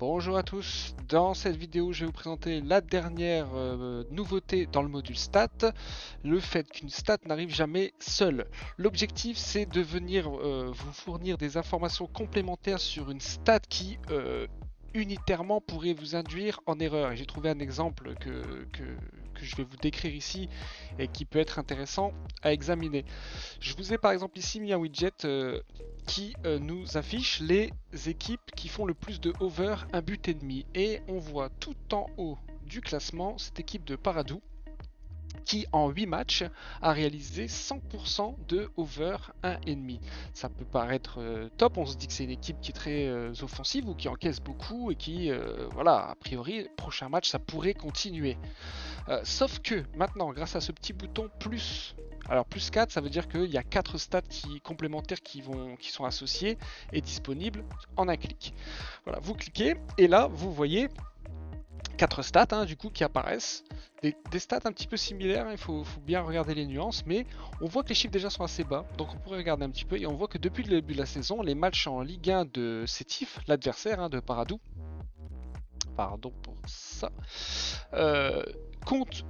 Bonjour à tous, dans cette vidéo je vais vous présenter la dernière nouveauté dans le module stat, le fait qu'une stat n'arrive jamais seule. L'objectif c'est de venir vous fournir des informations complémentaires sur une stat qui unitairement pourrait vous induire en erreur. Et j'ai trouvé un exemple que je vais vous décrire ici et qui peut être intéressant à examiner. Je vous ai par exemple ici mis un widget qui nous affiche les équipes qui font le plus de over un but et demi. Et on voit tout en haut du classement cette équipe de Paradou qui en 8 matchs a réalisé 100% de over 1,5. Ça peut paraître top, on se dit que c'est une équipe qui est très offensive ou qui encaisse beaucoup et qui, voilà, a priori, prochain match, ça pourrait continuer. Sauf que maintenant, grâce à ce petit bouton plus, alors plus 4, ça veut dire qu'il y a 4 stats complémentaires qui sont associés et disponibles en un clic. Voilà, vous cliquez et là, vous voyez 4 stats du coup qui apparaissent, des stats un petit peu similaires, il faut bien regarder les nuances, mais on voit que les chiffres déjà sont assez bas, donc on pourrait regarder un petit peu et on voit que depuis le début de la saison, les matchs en Ligue 1 de Sétif, l'adversaire de Paradou, pardon pour ça, compte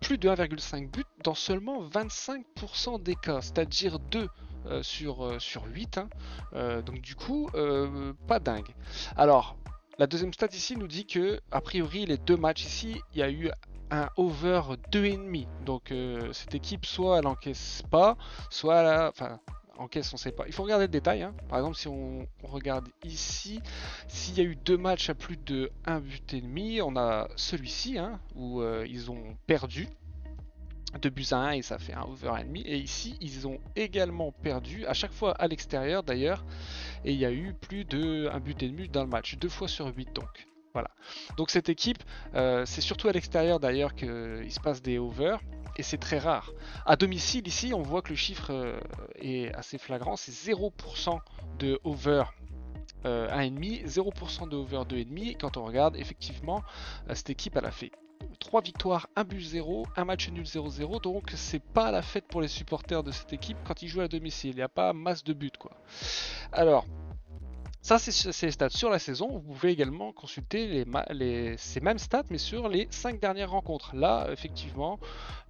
plus de 1,5 buts dans seulement 25% des cas, c'est-à-dire 2 sur 8, donc du coup pas dingue. Alors la deuxième stat ici nous dit que a priori les deux matchs ici il y a eu un over 2,5, donc cette équipe soit elle encaisse pas, soit elle encaisse on sait pas, il faut regarder le détail, Par exemple si on regarde ici, s'il y a eu deux matchs à plus de 1 but et demi, on a celui-ci où ils ont perdu 2 buts à 1 et ça fait un over 1,5, et ici ils ont également perdu à chaque fois à l'extérieur d'ailleurs, et il y a eu plus de 1 but et demi dans le match, 2 fois sur 8 donc. Voilà. Donc cette équipe, c'est surtout à l'extérieur d'ailleurs qu'il se passe des overs, et c'est très rare. À domicile ici, on voit que le chiffre est assez flagrant, c'est 0% de over 1,5, 0% de over 2,5, et quand on regarde, effectivement, cette équipe, elle a fait 3 victoires, 1 but 0, un match nul 0-0, donc c'est pas la fête pour les supporters de cette équipe quand ils jouent à domicile, il n'y a pas masse de buts quoi. Alors, ça c'est les stats sur la saison, vous pouvez également consulter ces mêmes stats mais sur les 5 dernières rencontres. Là, effectivement,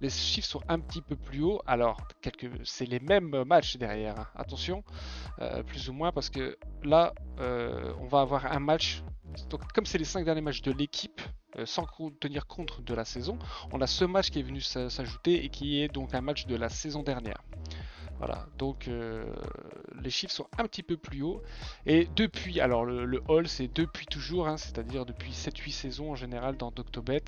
les chiffres sont un petit peu plus hauts, alors c'est les mêmes matchs derrière, attention, plus ou moins, parce que là, on va avoir un match, donc comme c'est les 5 derniers matchs de l'équipe, sans tenir compte de la saison, on a ce match qui est venu s'ajouter et qui est donc un match de la saison dernière. Voilà, donc les chiffres sont un petit peu plus hauts. Et depuis, alors le all c'est depuis toujours, c'est-à-dire depuis 7-8 saisons en général dans Doctobet.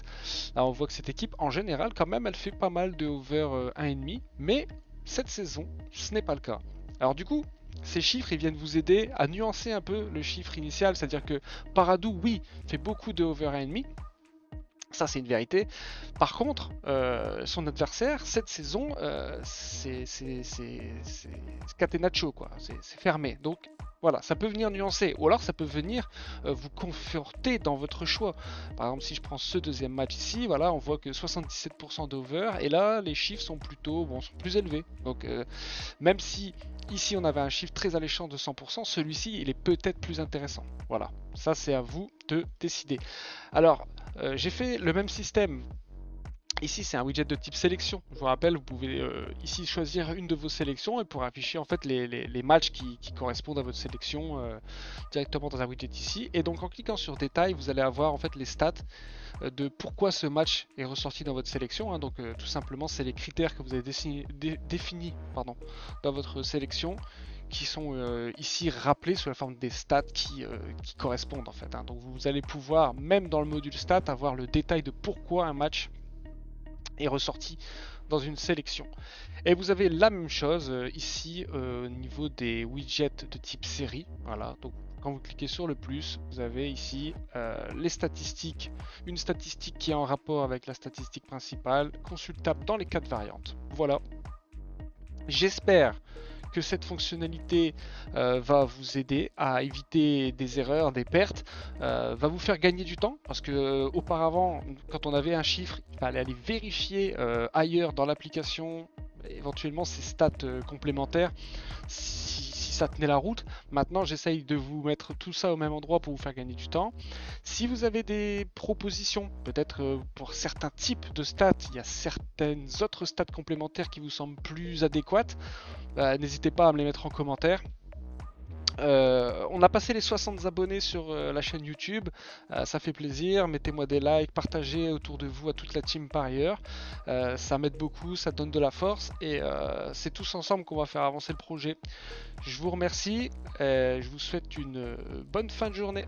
Là on voit que cette équipe en général quand même elle fait pas mal de over 1,5, mais cette saison ce n'est pas le cas. Alors du coup, ces chiffres ils viennent vous aider à nuancer un peu le chiffre initial, c'est-à-dire que Paradou oui fait beaucoup de over 1,5. Ça, c'est une vérité. Par contre, son adversaire, cette saison, c'est Catenaccio, quoi. C'est fermé. Donc, voilà, ça peut venir nuancer. Ou alors, ça peut venir vous conforter dans votre choix. Par exemple, si je prends ce deuxième match ici, voilà, on voit que 77% d'over. Et là, les chiffres sont plutôt, sont plus élevés. Donc, même si ici, on avait un chiffre très alléchant de 100%, celui-ci, il est peut-être plus intéressant. Voilà, ça, c'est à vous de décider. Alors, j'ai fait le même système. Ici, c'est un widget de type sélection. Je vous rappelle, vous pouvez ici choisir une de vos sélections et pour afficher en fait les matchs qui correspondent à votre sélection directement dans un widget ici. Et donc, en cliquant sur détail, vous allez avoir en fait les stats de pourquoi ce match est ressorti dans votre sélection. Donc, tout simplement, c'est les critères que vous avez définis dans votre sélection, qui sont ici rappelés sous la forme des stats qui correspondent en fait. Donc vous allez pouvoir, même dans le module stats, avoir le détail de pourquoi un match est ressorti dans une sélection. Et vous avez la même chose ici au niveau des widgets de type série. Voilà, donc quand vous cliquez sur le plus, vous avez ici les statistiques, une statistique qui est en rapport avec la statistique principale, consultable dans les 4 variantes. Voilà. J'espère que cette fonctionnalité va vous aider à éviter des erreurs, des pertes, va vous faire gagner du temps, parce que auparavant, quand on avait un chiffre, il fallait aller vérifier ailleurs dans l'application, éventuellement ces stats complémentaires, si ça tenait la route. Maintenant, j'essaye de vous mettre tout ça au même endroit pour vous faire gagner du temps. Si vous avez des propositions, peut-être pour certains types de stats, il y a certaines autres stats complémentaires qui vous semblent plus adéquates, n'hésitez pas à me les mettre en commentaire. On a passé les 60 abonnés sur la chaîne YouTube, ça fait plaisir, mettez-moi des likes, partagez autour de vous à toute la team par ailleurs, ça m'aide beaucoup, ça donne de la force et c'est tous ensemble qu'on va faire avancer le projet. Je vous remercie, et je vous souhaite une bonne fin de journée.